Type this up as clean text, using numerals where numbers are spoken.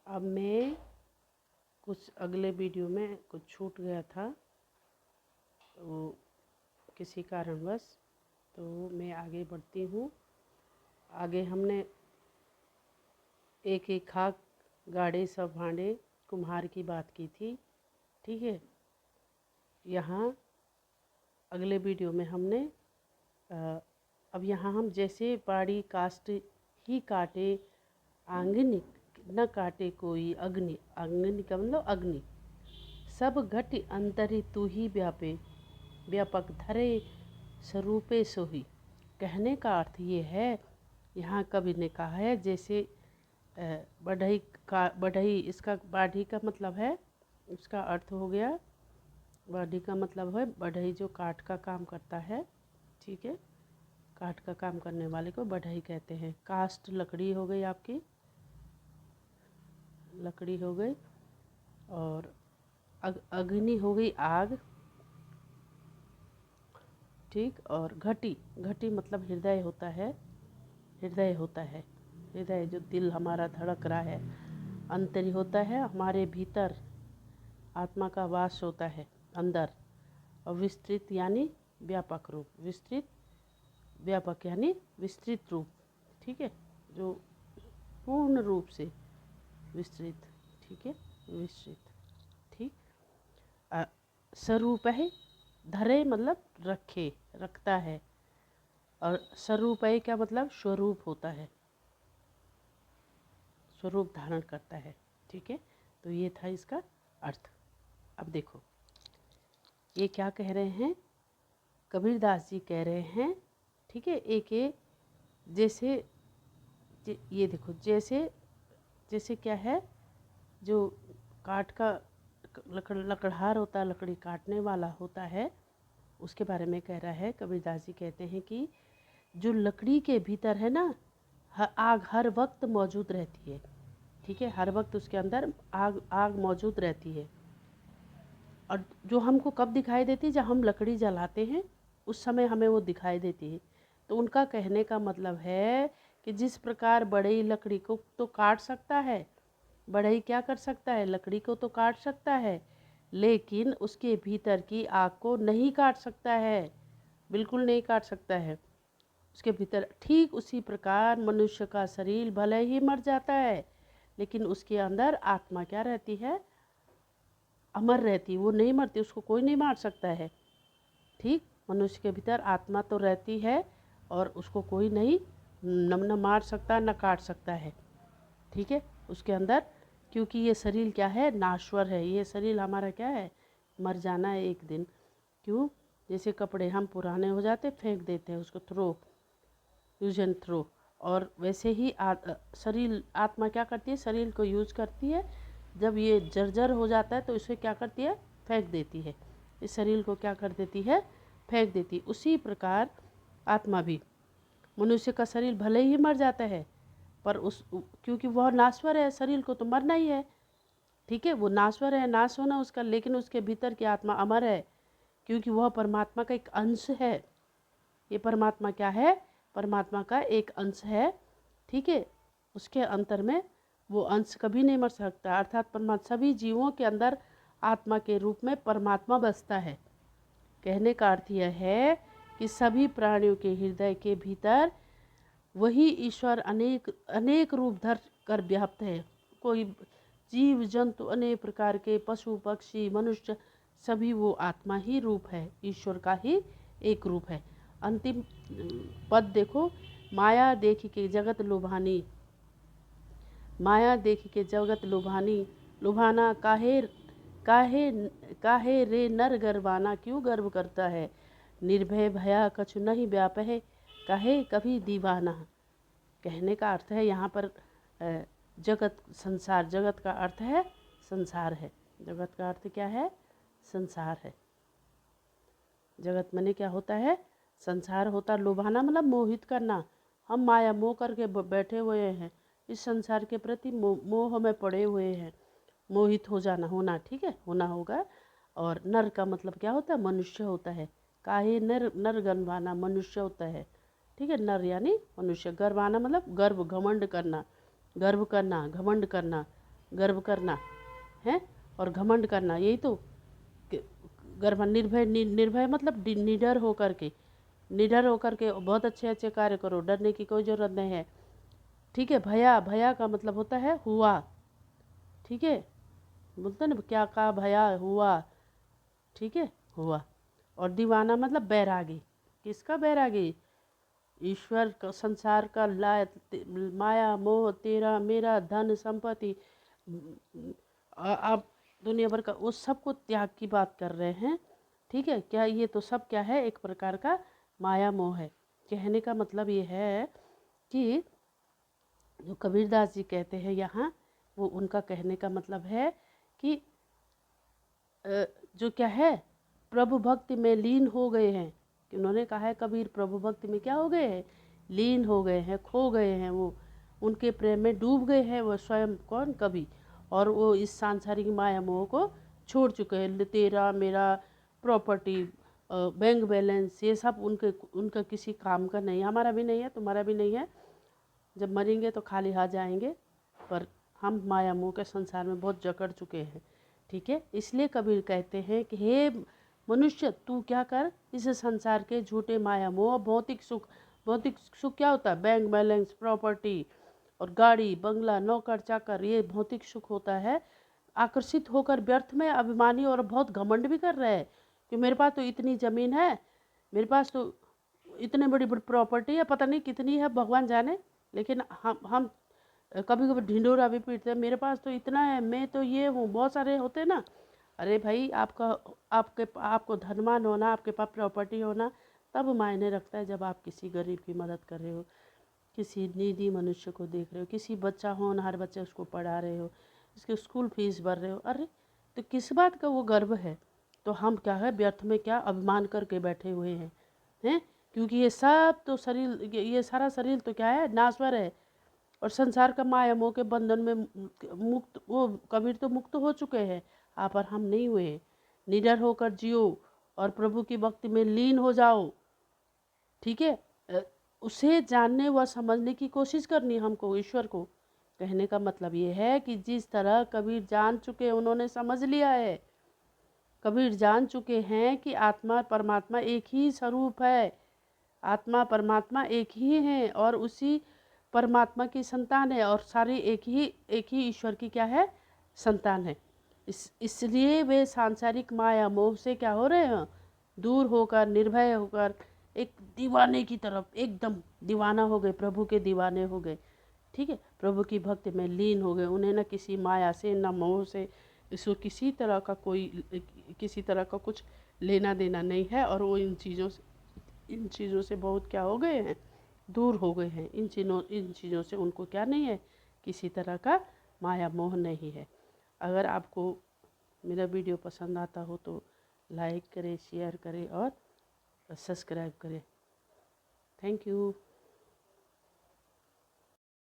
अब मैं कुछ अगले वीडियो में कुछ छूट गया था, वो किसी कारणवश, तो मैं आगे बढ़ती हूँ। आगे हमने एक एक खाक गाड़े सब भांडे कुम्हार की बात की थी, ठीक है। यहाँ अगले वीडियो में हमने अब यहाँ हम जैसे बाड़ी कास्ट ही काटे आंगनी न काटे कोई अग्नि, अग्नि का मतलब अग्नि, सब घट अंतरि तू ही व्यापे व्यापक धरे स्वरूपे सोही। कहने का अर्थ ये है, यहाँ कवि ने कहा है जैसे बढ़ई का, बढ़ई इसका बाढ़ी का मतलब है, उसका अर्थ हो गया, बाढ़ी का मतलब है बढ़ई जो काठ का काम करता है, ठीक है। काठ का काम करने वाले को बढ़ई कहते हैं। कास्ट लकड़ी हो गई, आपकी लकड़ी हो गई, और अग्नि हो गई आग, ठीक। और घटी, घटी मतलब हृदय होता है, हृदय होता है, हृदय जो दिल हमारा धड़क रहा है। अंतरी होता है हमारे भीतर, आत्मा का वास होता है अंदर। और विस्तृत यानी व्यापक रूप, विस्तृत व्यापक यानी विस्तृत रूप, ठीक है, जो पूर्ण रूप से विस्तृत, ठीक है, विस्तृत, ठीक। स्वरूप है, धरे मतलब रखे, रखता है, और स्वरूप है क्या मतलब स्वरूप होता है, स्वरूप धारण करता है, ठीक है। तो ये था इसका अर्थ। अब देखो ये क्या कह रहे हैं, कबीरदास जी कह रहे हैं, ठीक है। एक जैसे ये देखो, जैसे जैसे क्या है, जो काठ का लकड़हार होता है, लकड़ी काटने वाला होता है, उसके बारे में कह रहा है। कबीरदास जी कहते हैं कि जो लकड़ी के भीतर है ना, आग हर वक्त मौजूद रहती है, ठीक है, हर वक्त उसके अंदर आग मौजूद रहती है। और जो हमको कब दिखाई देती है, जब हम लकड़ी जलाते हैं उस समय हमें वो दिखाई देती है। तो उनका कहने का मतलब है कि जिस प्रकार बढ़ई लकड़ी को तो काट सकता है, बढ़ई क्या कर सकता है, लकड़ी को तो काट सकता है, लेकिन उसके भीतर की आग को नहीं काट सकता है, बिल्कुल नहीं काट सकता है उसके भीतर। ठीक उसी प्रकार मनुष्य का शरीर भले ही मर जाता है, लेकिन उसके अंदर आत्मा क्या रहती है, अमर रहती, वो नहीं मरती, उसको कोई नहीं मार सकता है, ठीक। मनुष्य के भीतर आत्मा तो रहती है और उसको कोई नहीं न मार सकता न काट सकता है, ठीक है, उसके अंदर। क्योंकि ये शरीर क्या है, नाश्वर है, ये शरीर हमारा क्या है, मर जाना है एक दिन। क्यों, जैसे कपड़े हम पुराने हो जाते फेंक देते हैं उसको, थ्रो, यूज एंड थ्रो। और वैसे ही शरीर, आत्मा क्या करती है, शरीर को यूज करती है, जब ये जर्जर हो जाता है तो इसे क्या करती है, फेंक देती है, इस शरीर को क्या कर देती है, फेंक देती। उसी प्रकार आत्मा भी, मनुष्य का शरीर भले ही मर जाता है पर क्योंकि वह नाश्वर है, शरीर को तो मरना ही है, ठीक है, वो नाश्वर है, नाश होना उसका, लेकिन उसके भीतर की आत्मा अमर है, क्योंकि वह परमात्मा का एक अंश है। ये परमात्मा क्या है, परमात्मा का एक अंश है, ठीक है। उसके अंतर में वो अंश कभी नहीं मर सकता, अर्थात परमात्मा सभी जीवों के अंदर आत्मा के रूप में परमात्मा बसता है। कहने का अर्थ यह है कि सभी प्राणियों के हृदय के भीतर वही ईश्वर अनेक अनेक रूप धर कर व्याप्त है। कोई जीव जंतु, अनेक प्रकार के पशु पक्षी मनुष्य, सभी वो आत्मा ही रूप है, ईश्वर का ही एक रूप है। अंतिम पद देखो, माया देख के जगत लुभानी, माया देख के जगत लुभानी, लुभाना काहे काहे काहे रे नर गर्वाना, क्यों गर्व करता है, निर्भय भया कछु नहीं व्यापे, कहे कभी दीवाना। कहने का अर्थ है यहाँ पर जगत, संसार, जगत का अर्थ है संसार है, जगत का अर्थ क्या है, संसार है। जगत माने क्या होता है, संसार होता। लुभाना मतलब मोहित करना, हम माया मोह करके बैठे हुए हैं, इस संसार के प्रति मोह में पड़े हुए हैं, मोहित हो जाना, होना, ठीक है, होना होगा। और नर का मतलब क्या होता है, मनुष्य होता है। काहे नर, नर गंवाना मनुष्य होता है, ठीक है, नर यानी मनुष्य। गर्वाना मतलब गर्व, घमंड करना, गर्व करना, घमंड करना, गर्व करना है और घमंड करना, यही तो गर्व। निर्भय निर्भय मतलब निडर होकर के, निडर होकर के बहुत अच्छे अच्छे कार्य करो, डरने की कोई ज़रूरत नहीं है। ठीक है। भया, भया का मतलब होता है हुआ। ठीक है, बोलते हैं ना क्या कहा, भया हुआ। ठीक है, हुआ। और दीवाना मतलब बैरागी। किसका बैरागी? ईश्वर का, संसार का, माया मोह, तेरा मेरा, धन संपत्ति, आप दुनिया भर का, उस सब को त्याग की बात कर रहे हैं। ठीक है, क्या ये तो सब क्या है? एक प्रकार का माया मोह है। कहने का मतलब ये है कि जो कबीरदास जी कहते हैं यहाँ, वो उनका कहने का मतलब है कि जो क्या है, प्रभु भक्ति में लीन हो गए हैं। कि उन्होंने कहा है कबीर प्रभु भक्ति में क्या हो गए हैं? लीन हो गए हैं, खो गए हैं, वो उनके प्रेम में डूब गए हैं। वो स्वयं कौन? कबीर। और वो इस सांसारिक माया मोह को छोड़ चुके हैं। तेरा मेरा, प्रॉपर्टी, बैंक बैलेंस, ये सब उनका किसी काम का नहीं। हमारा भी नहीं है, तुम्हारा भी नहीं है। जब मरेंगे तो खाली हाथ जाएंगे। पर हम माया मोह के संसार में बहुत जकड़ चुके हैं। ठीक है, इसलिए कबीर कहते हैं कि हे मनुष्य, तू क्या कर, इस संसार के झूठे माया मोह, भौतिक सुख। भौतिक सुख क्या होता है? बैंक बैलेंस, प्रॉपर्टी और गाड़ी बंगला, नौकर चाकर, ये भौतिक सुख होता है। आकर्षित होकर व्यर्थ में अभिमानी और बहुत घमंड भी कर रहे हैं कि मेरे पास तो इतनी ज़मीन है, मेरे पास तो इतने बड़ी बड़ी प्रॉपर्टी है, पता नहीं कितनी है भगवान जाने। लेकिन हम कभी कभी ढिंढोरा भी पीटते हैं, मेरे पास तो इतना है, मैं तो ये हूँ, बहुत सारे होते ना। अरे भाई, आपको धनवान होना, आपके पास प्रॉपर्टी होना तब मायने रखता है जब आप किसी गरीब की मदद कर रहे हो, किसी नीडी मनुष्य को देख रहे हो, किसी बच्चा होनहार बच्चे उसको पढ़ा रहे हो, उसके स्कूल फीस भर रहे हो। अरे तो किस बात का वो गर्व है? तो हम क्या है, व्यर्थ में क्या अभिमान करके बैठे हुए हैं। क्योंकि ये सब तो शरीर, ये सारा शरीर तो क्या है? नाश्वर है। और संसार का माया मोह के बंधन में मुक्त, वो कबीर तो मुक्त हो चुके हैं, आप और हम नहीं हुए। निडर होकर जियो और प्रभु की भक्ति में लीन हो जाओ। ठीक है, उसे जानने व समझने की कोशिश करनी हमको, ईश्वर को। कहने का मतलब ये है कि जिस तरह कबीर जान चुके, उन्होंने समझ लिया है। कबीर जान चुके हैं कि आत्मा परमात्मा एक ही स्वरूप है। आत्मा परमात्मा एक ही हैं और उसी परमात्मा की संतान है, और सारी एक ही ईश्वर की क्या है? संतान है। इसलिए वे सांसारिक माया मोह से क्या हो रहे हैं? दूर होकर, निर्भय होकर, एक दीवाने की तरफ एकदम दीवाना हो गए, प्रभु के दीवाने हो गए। ठीक है, प्रभु की भक्ति में लीन हो गए। उन्हें न किसी माया से, न मोह से, इसको किसी तरह का कुछ लेना देना नहीं है। और वो इन चीज़ों से बहुत क्या हो गए हैं? दूर हो गए हैं। इन चीज़ों से उनको क्या नहीं है? किसी तरह का माया मोह नहीं है। अगर आपको मेरा वीडियो पसंद आता हो तो लाइक करें, शेयर करें और सब्सक्राइब करें। Thank you.